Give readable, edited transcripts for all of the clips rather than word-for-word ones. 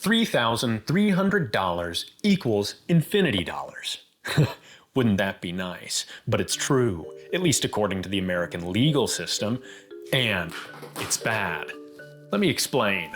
$3,300 equals infinity dollars. Wouldn't that be nice? But it's true, at least according to the American legal system, and it's bad. Let me explain.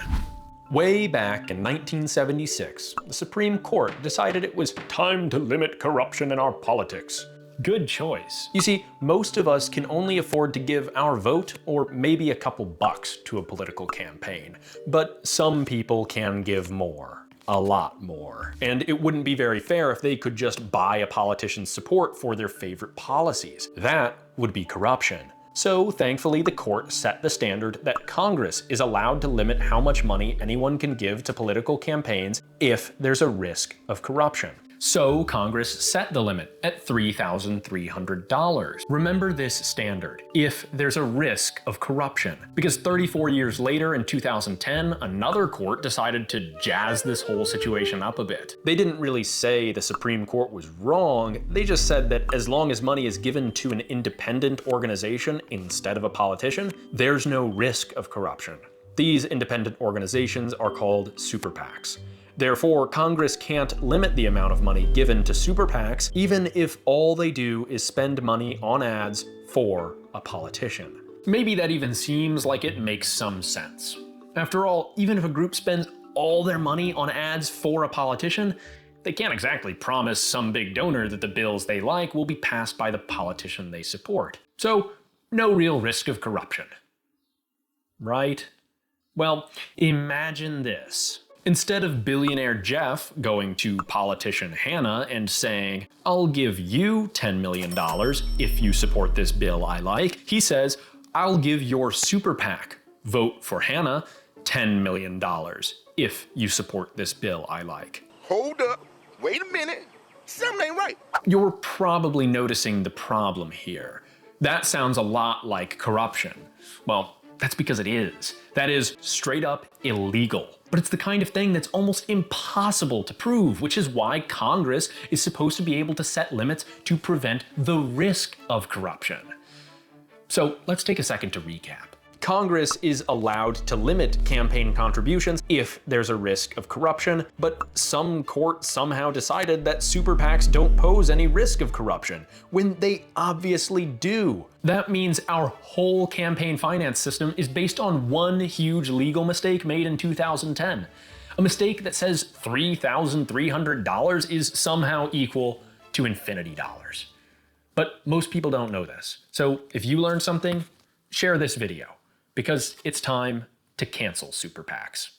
Way back in 1976, the Supreme Court decided it was time to limit corruption in our politics. Good choice. You see, most of us can only afford to give our vote or maybe a couple bucks to a political campaign, but some people can give more. A lot more. And it wouldn't be very fair if they could just buy a politician's support for their favorite policies. That would be corruption. So thankfully the court set the standard that Congress is allowed to limit how much money anyone can give to political campaigns if there's a risk of corruption. So Congress set the limit at $3,300. Remember this standard, if there's a risk of corruption. Because 34 years later in 2010, another court decided to jazz this whole situation up a bit. They didn't really say the Supreme Court was wrong, they just said that as long as money is given to an independent organization instead of a politician, there's no risk of corruption. These independent organizations are called super PACs. Therefore, Congress can't limit the amount of money given to super PACs, even if all they do is spend money on ads for a politician. Maybe that even seems like it makes some sense. After all, even if a group spends all their money on ads for a politician, they can't exactly promise some big donor that the bills they like will be passed by the politician they support. So, no real risk of corruption. Right? Well, imagine this. Instead of billionaire Jeff going to politician Hannah and saying, "I'll give you $10 million if you support this bill I like," he says, "I'll give your super PAC, vote for Hannah, $10 million if you support this bill I like." Hold up, wait a minute, something ain't right. You're probably noticing the problem here. That sounds a lot like corruption. Well, that's because it is. That is straight up illegal. But it's the kind of thing that's almost impossible to prove, which is why Congress is supposed to be able to set limits to prevent the risk of corruption. So let's take a second to recap. Congress is allowed to limit campaign contributions if there's a risk of corruption, but some court somehow decided that super PACs don't pose any risk of corruption, when they obviously do. That means our whole campaign finance system is based on one huge legal mistake made in 2010. A mistake that says $3,300 is somehow equal to infinity dollars. But most people don't know this. So if you learned something, share this video, because it's time to cancel super PACs.